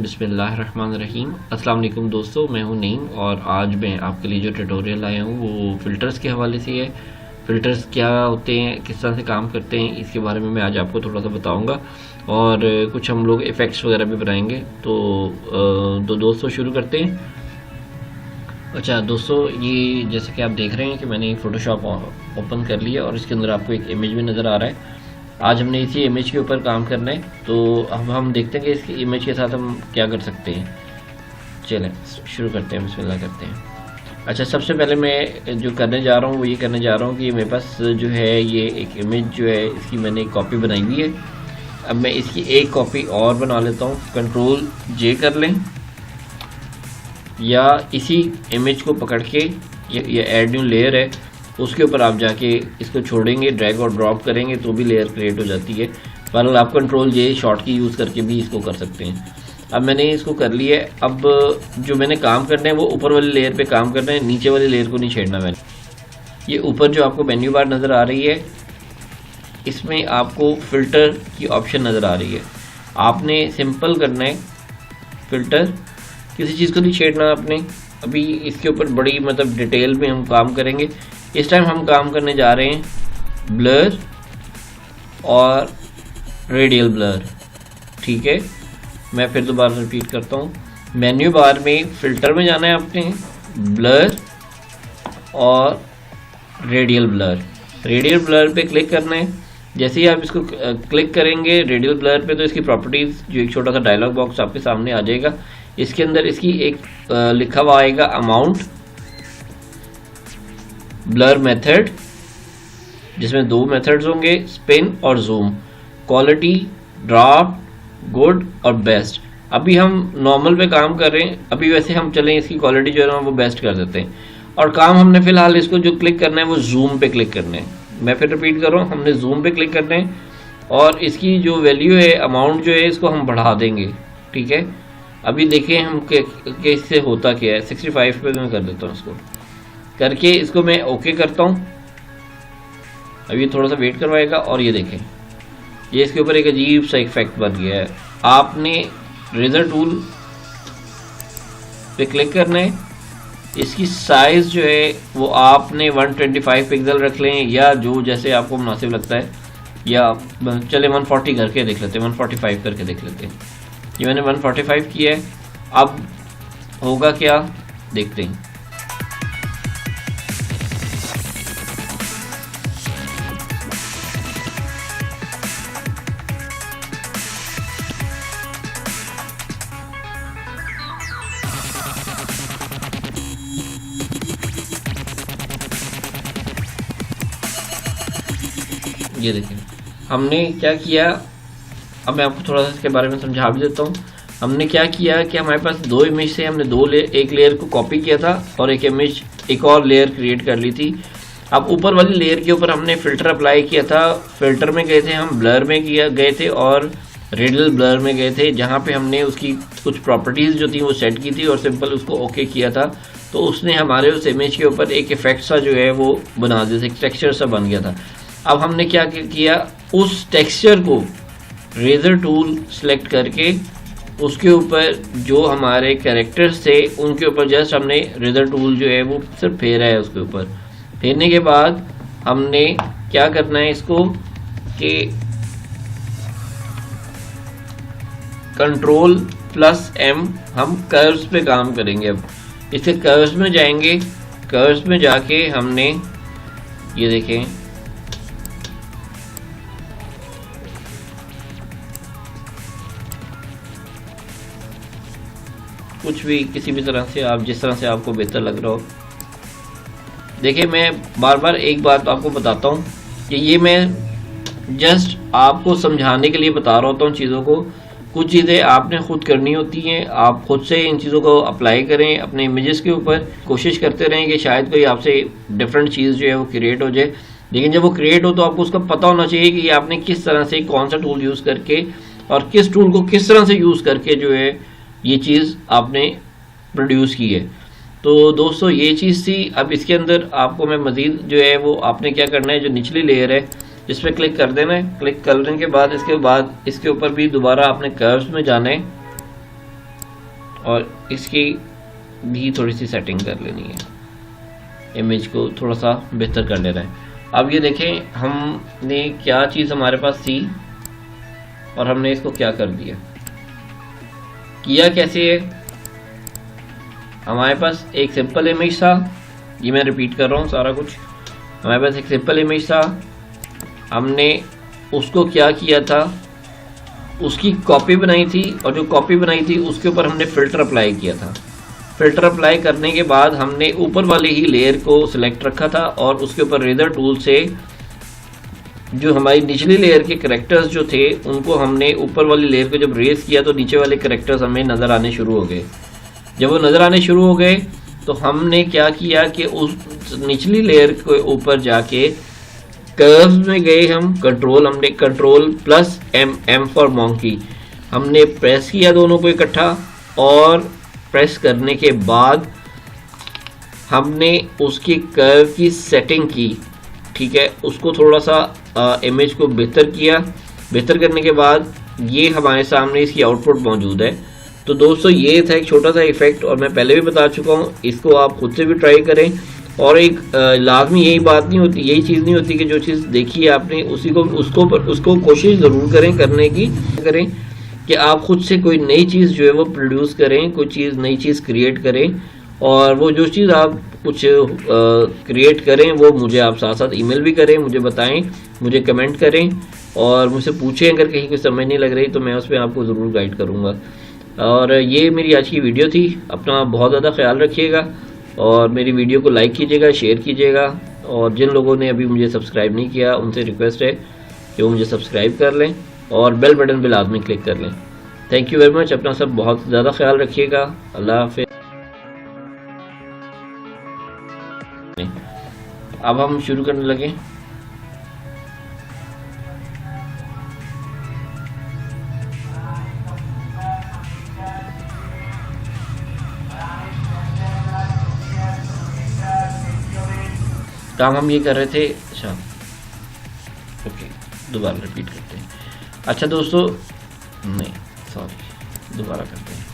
बिस्मिल्लाहिर्रहमानिर्रहीम। अस्सलाम वालेकुम दोस्तों, मैं हूं नईम और आज मैं आपके लिए जो ट्यूटोरियल आया हूं वो फ़िल्टर्स के हवाले से है। फ़िल्टर्स क्या होते हैं, किस तरह से काम करते हैं, इसके बारे में मैं आज आपको थोड़ा सा बताऊंगा और कुछ हम लोग इफ़ेक्ट्स वगैरह भी बनाएंगे। तो दोस्तों शुरू करते हैं। अच्छा दोस्तों, ये जैसे कि आप देख रहे हैं कि मैंने फ़ोटोशॉप ओपन कर लिया और इसके अंदर आपको एक इमेज भी नज़र आ रहा है। आज हमने इसी इमेज के ऊपर काम करना है, तो अब हम देखते हैं कि इसकी इमेज के साथ हम क्या कर सकते हैं। चलें शुरू करते हैं, बिस्मिल्लाह करते हैं। अच्छा, सबसे पहले मैं जो करने जा रहा हूँ वो ये करने जा रहा हूँ कि मेरे पास जो है ये एक इमेज जो है इसकी मैंने एक कॉपी बनाई हुई है। अब मैं इसकी एक कॉपी और बना लेता हूँ। कंट्रोल जे कर लें या इसी इमेज को पकड़ के ये ऐड न्यू लेयर है उसके ऊपर आप जाके इसको छोड़ेंगे, ड्रैग और ड्रॉप करेंगे तो भी लेयर क्रिएट हो जाती है। पर आप कंट्रोल जे शॉर्ट की यूज़ करके भी इसको कर सकते हैं। अब मैंने इसको कर लिया है। अब जो मैंने काम करना है वो ऊपर वाली लेयर पे काम करना है, नीचे वाली लेयर को नहीं छेड़ना मैंने। ये ऊपर जो आपको मेन्यू बार नज़र आ रही है इसमें आपको फ़िल्टर की ऑप्शन नज़र आ रही है। आपने सिंपल करना है फ़िल्टर, किसी चीज़ को नहीं छेड़ना आपने। अभी इसके ऊपर बड़ी मतलब डिटेल में हम काम करेंगे। इस टाइम हम काम करने जा रहे हैं ब्लर और रेडियल ब्लर। ठीक है, मैं फिर दोबारा रिपीट करता हूँ। मेन्यू बार में फ़िल्टर में जाना है आपने, ब्लर और रेडियल ब्लर। रेडियल ब्लर पे क्लिक करना है। जैसे ही आप इसको क्लिक करेंगे रेडियल ब्लर पे तो इसकी प्रॉपर्टीज़ जो एक छोटा सा डायलॉग बॉक्स आपके सामने आ जाएगा। इसके अंदर इसकी एक लिखा हुआ आएगा अमाउंट, ब्लर मेथड जिसमें दो मेथड्स होंगे, स्पिन और जूम, क्वालिटी, ड्राफ्ट, गुड और बेस्ट। अभी हम नॉर्मल पे काम कर रहे हैं, अभी वैसे हम चलें इसकी क्वालिटी जो है ना वो बेस्ट कर देते हैं। और काम हमने फ़िलहाल इसको जो क्लिक करना है वो जूम पे क्लिक करना है। मैं फिर रिपीट कर रहा हूँ, हमने जूम पे क्लिक करना है और इसकी जो वैल्यू है अमाउंट जो है इसको हम बढ़ा देंगे। ठीक है, अभी देखें हम कि इससे होता क्या है। 65 पे मैं कर देता हूँ, इसको करके इसको मैं ओके करता हूँ। अब ये थोड़ा सा वेट करवाएगा और ये देखें ये इसके ऊपर एक अजीब सा इफेक्ट बन गया है। आपने रेजर टूल पे क्लिक करना है। इसकी साइज़ जो है वो आपने 125 पिक्सल रख लें या जो जैसे आपको मुनासिब लगता है, या चले 140 करके देख लेते हैं, 145 करके देख लेते हैं। ये मैंने 145 किया है। अब होगा क्या देखते हैं। ये देखें हमने क्या किया। अब मैं आपको थोड़ा सा इसके बारे में समझा भी देता हूँ। हमने क्या किया कि हमारे पास दो इमेज से हमने एक लेयर को कॉपी किया था और एक और लेयर क्रिएट कर ली थी। अब ऊपर वाली लेयर के ऊपर हमने फ़िल्टर अप्लाई किया था। फ़िल्टर में गए थे हम, ब्लर में गए थे और रेडियल ब्लर में गए थे, जहाँ पे हमने उसकी कुछ प्रॉपर्टीज़ जो थी वो सेट की थी और सिंपल उसको ओके किया था। तो उसने हमारे उस इमेज के ऊपर एक इफेक्ट सा जो है वो बना दिया, एक टेक्सचर सा बन गया था। अब हमने क्या किया, उस टेक्सचर को रेजर टूल सेलेक्ट करके उसके ऊपर जो हमारे कैरेक्टर्स थे उनके ऊपर जस्ट हमने रेजर टूल जो है वो सिर्फ फेरा है। उसके ऊपर फेरने के बाद हमने क्या करना है इसको कि Ctrl+M हम कर्व्स पे काम करेंगे। अब इसके कर्व्स में जाएंगे, कर्व्स में जाके हमने ये देखें कुछ भी किसी भी तरह से आप जिस तरह से आपको बेहतर लग रहा हो। देखिए मैं बार बार एक बात आपको बताता हूँ कि ये मैं जस्ट आपको समझाने के लिए बता रहा होता हूँ चीज़ों को। कुछ चीज़ें आपने खुद करनी होती हैं, आप खुद से इन चीज़ों को अप्लाई करें अपने इमेजेस के ऊपर। कोशिश करते रहें कि शायद कोई आपसे डिफरेंट चीज़ जो है वो क्रिएट हो जाए। लेकिन जब वो क्रिएट हो तो आपको उसका पता होना चाहिए कि आपने किस तरह से कौन सा टूल यूज़ करके और किस टूल को किस तरह से यूज़ करके जो है ये चीज़ आपने प्रोड्यूस की है। तो दोस्तों ये चीज़ थी। अब इसके अंदर आपको मैं मज़ीद जो है वो आपने क्या करना है, जो निचली लेयर है इस पर क्लिक कर देना है। क्लिक करने के बाद इसके ऊपर भी दोबारा आपने कर्व्स में जाना है और इसकी भी थोड़ी सी सेटिंग कर लेनी है, इमेज को थोड़ा सा बेहतर कर लेना है। अब ये देखें हमने क्या चीज़ हमारे पास थी और हमने इसको क्या कर दिया। किया कैसे है, हमारे पास एक सिंपल इमेज था, ये मैं रिपीट कर रहा हूँ सारा कुछ। हमारे पास एक सिंपल इमेज था, हमने उसको क्या किया था, उसकी कॉपी बनाई थी और जो कॉपी बनाई थी उसके ऊपर हमने फ़िल्टर अप्लाई किया था। फ़िल्टर अप्लाई करने के बाद हमने ऊपर वाले ही लेयर को सिलेक्ट रखा था और उसके ऊपर रेजर टूल से जो हमारी निचली लेयर के कैरेक्टर्स जो थे उनको हमने ऊपर वाली लेयर को जब रेस किया तो नीचे वाले कैरेक्टर्स हमें नज़र आने शुरू हो गए। जब वो नज़र आने शुरू हो गए तो हमने क्या किया कि उस निचली लेयर के ऊपर जाके कर्व्स में गए, हमने control plus M for monkey हमने प्रेस किया दोनों को इकट्ठा, और प्रेस करने के बाद हमने उसकी कर्व की सेटिंग की, ठीक है, उसको थोड़ा सा इमेज को बेहतर किया। बेहतर करने के बाद ये हमारे सामने इसकी आउटपुट मौजूद है। तो दोस्तों ये था एक छोटा सा इफेक्ट और मैं पहले भी बता चुका हूँ, इसको आप खुद से भी ट्राई करें। और एक लाजमी यही बात नहीं होती, यही चीज़ नहीं होती कि जो चीज़ देखी है आपने उसको कोशिश ज़रूर करें कि आप खुद से कोई नई चीज़ जो है वो प्रोड्यूस करें, कोई नई चीज़ क्रिएट करें, और वो जो चीज़ आप कुछ क्रिएट करें वो मुझे आप साथ साथ ईमेल भी करें, मुझे बताएं, मुझे कमेंट करें और मुझसे पूछें अगर कहीं कोई समझ नहीं लग रही तो मैं उस पर आपको ज़रूर गाइड करूँगा। और ये मेरी आज की वीडियो थी। अपना बहुत ज़्यादा ख्याल रखिएगा और मेरी वीडियो को लाइक कीजिएगा, शेयर कीजिएगा, और जिन लोगों ने अभी मुझे सब्सक्राइब नहीं किया उनसे रिक्वेस्ट है कि वो मुझे सब्सक्राइब कर लें और बेल बटन पर लाजमी क्लिक कर लें। Thank you very much. अपना सब बहुत ज़्यादा ख्याल रखिएगा। अल्लाह हाफिज़। अब हम शुरू करने लगे। काम हम ये कर रहे थे, अच्छा ओके दोबारा रिपीट करते हैं। अच्छा दोस्तों, नहीं सॉरी, दोबारा करते हैं।